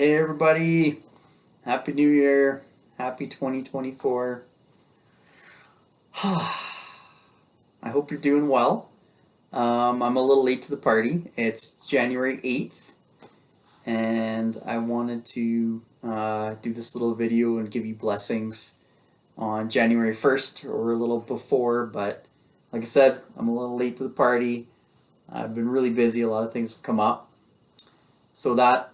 Hey everybody, Happy New Year, Happy 2024. I hope you're doing well. I'm a little late to the party. It's January 8th, and I wanted to do this little video and give you blessings on January 1st or a little before, but like I said, I'm a little late to the party. I've been really busy, a lot of things have come up. So that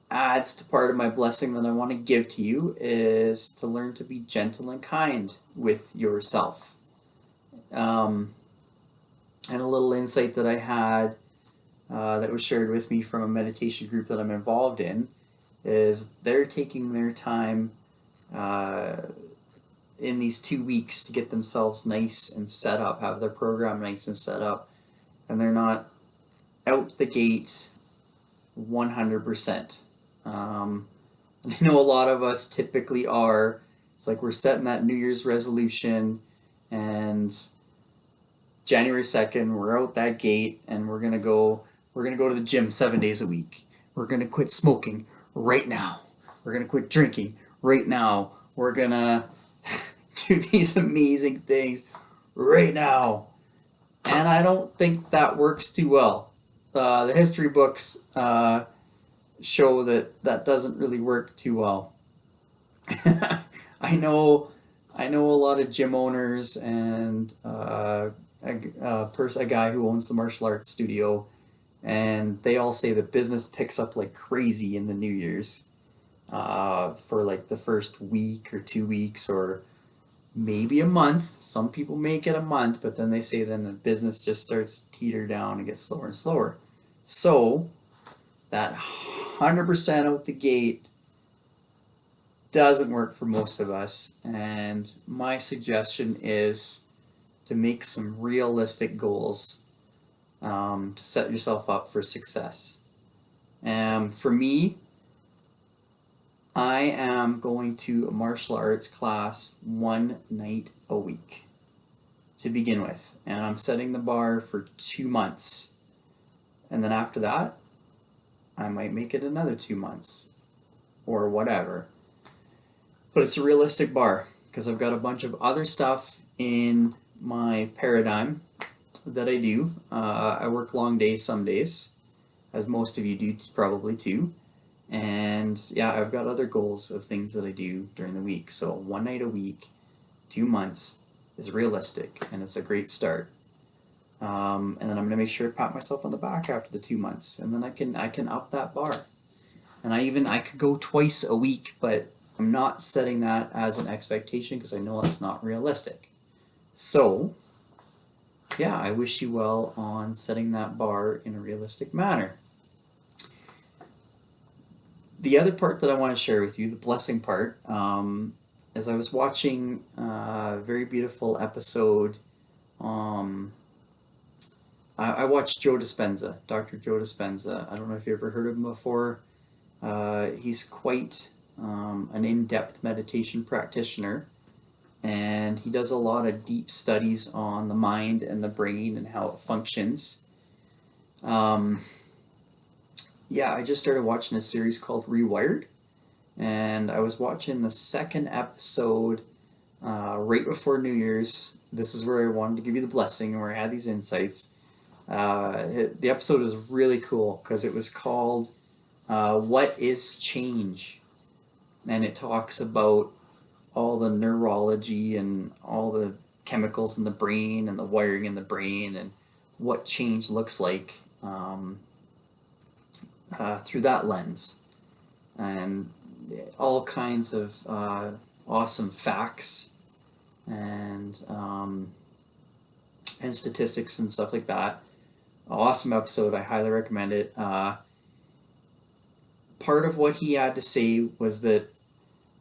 adds to part of my blessing that I want to give to you is to learn to be gentle and kind with yourself. And a little insight that I had that was shared with me from a meditation group that I'm involved in is they're taking their time in these 2 weeks to get themselves nice and set up, have their program nice and set up, and they're not out the gate 100%. I know a lot of us typically are. It's like we're setting that New Year's resolution, and January 2nd, we're out that gate, and we're gonna go to the gym 7 days a week. We're gonna quit smoking right now. We're gonna quit drinking right now. We're gonna do these amazing things right now. And I don't think that works too well. The history books show that that doesn't really work too well. I know a lot of gym owners and a guy who owns the martial arts studio, and they all say that business picks up like crazy in the New Year's for like the first week or 2 weeks or maybe a month. Some people make it a month, but then they say then the business just starts to teeter down and gets slower and slower. So that 100% out the gate doesn't work for most of us, and my suggestion is to make some realistic goals to set yourself up for success. For me, I am going to a martial arts class one night a week to begin with, and I'm setting the bar for 2 months, and then after that I might make it another 2 months or whatever. But it's a realistic bar because I've got a bunch of other stuff in my paradigm that I do. I work long days some days, as most of you do probably too. And yeah, I've got other goals of things that I do during the week. So one night a week, 2 months is realistic, and it's a great start. And then I'm going to make sure to pat myself on the back after the 2 months, and then I can up that bar. And I could go twice a week, but I'm not setting that as an expectation because I know it's not realistic. So yeah, I wish you well on setting that bar in a realistic manner. The other part that I want to share with you, the blessing part, as I was watching a very beautiful episode. I watched Joe Dispenza, Dr. Joe Dispenza. I don't know if you ever heard of him before. He's quite an in-depth meditation practitioner, and he does a lot of deep studies on the mind and the brain and how it functions. Yeah, I just started watching a series called Rewired, and I was watching the second episode right before New Year's. This is where I wanted to give you the blessing, where I had these insights. The episode was really cool because it was called What is Change? And it talks about all the neurology and all the chemicals in the brain and the wiring in the brain and what change looks like through that lens, and all kinds of awesome facts and statistics and stuff like that. Awesome episode. I highly recommend it. Part of what he had to say was that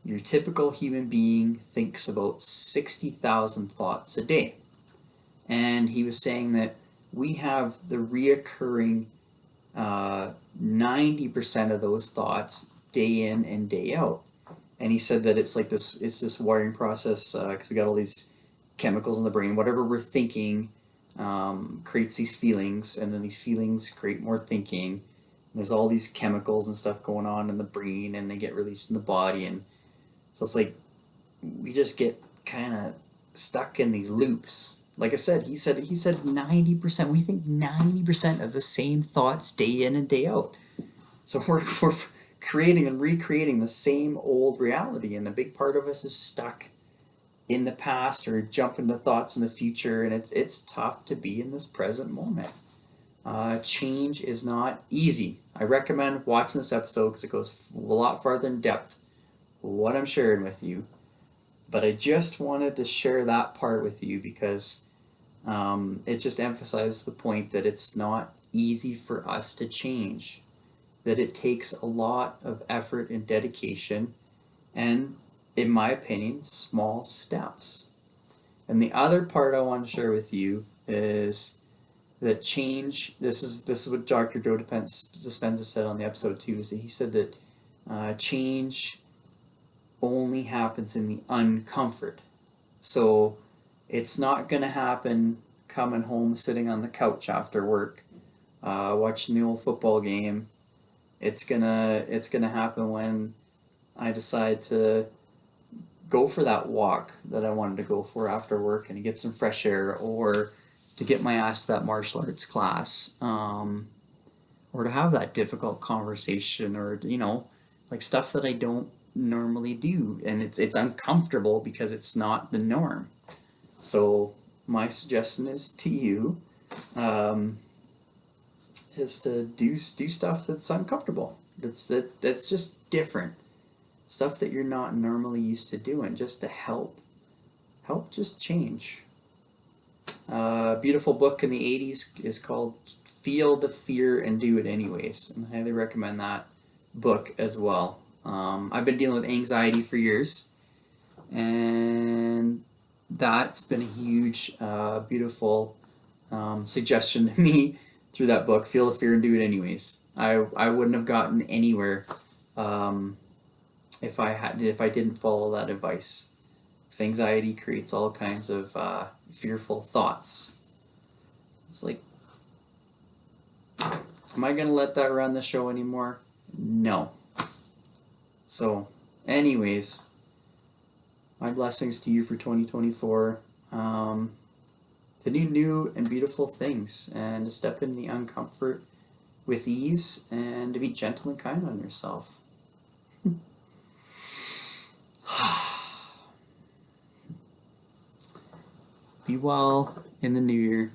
your typical human being thinks about 60,000 thoughts a day. And he was saying that we have the reoccurring 90% of those thoughts day in and day out. And he said that it's this wiring process because we got all these chemicals in the brain. Whatever we're thinking creates these feelings, and then these feelings create more thinking, There's all these chemicals and stuff going on in the brain, and they get released in the body, and so it's like we just get kind of stuck in these loops. Like I said, he said 90%. We think 90% of the same thoughts day in and day out. So we're creating and recreating the same old reality, and a big part of us is stuck in the past or jump into thoughts in the future, and it's tough to be in this present moment. Change is not easy. I recommend watching this episode because it goes a lot farther in depth what I'm sharing with you. But I just wanted to share that part with you because it just emphasizes the point that it's not easy for us to change, that it takes a lot of effort and dedication, and, in my opinion, small steps. And the other part I want to share with you is that change. This is what Dr. Joe Dispenza said on the episode too. Is that he said that change only happens in the uncomfort. So it's not going to happen coming home, sitting on the couch after work, watching the old football game. It's gonna happen when I decide to go for that walk that I wanted to go for after work and get some fresh air, or to get my ass to that martial arts class, or to have that difficult conversation, or like stuff that I don't normally do, and it's uncomfortable because it's not the norm. So my suggestion is to you, um, is to do stuff that's uncomfortable. That's just different stuff that you're not normally used to doing, just to help just change. A beautiful book in the '80s is called "Feel the Fear and Do It Anyways," and I highly recommend that book as well. I've been dealing with anxiety for years, and that's been a huge, beautiful suggestion to me through that book. Feel the fear and do it anyways. I wouldn't have gotten anywhere um, if I didn't follow that advice. Because anxiety creates all kinds of fearful thoughts. It's like, am I gonna let that run the show anymore? No. So, anyways, my blessings to you for 2024. To do new and beautiful things, and to step in the uncomfort with ease, and to be gentle and kind on yourself. Be well in the new year.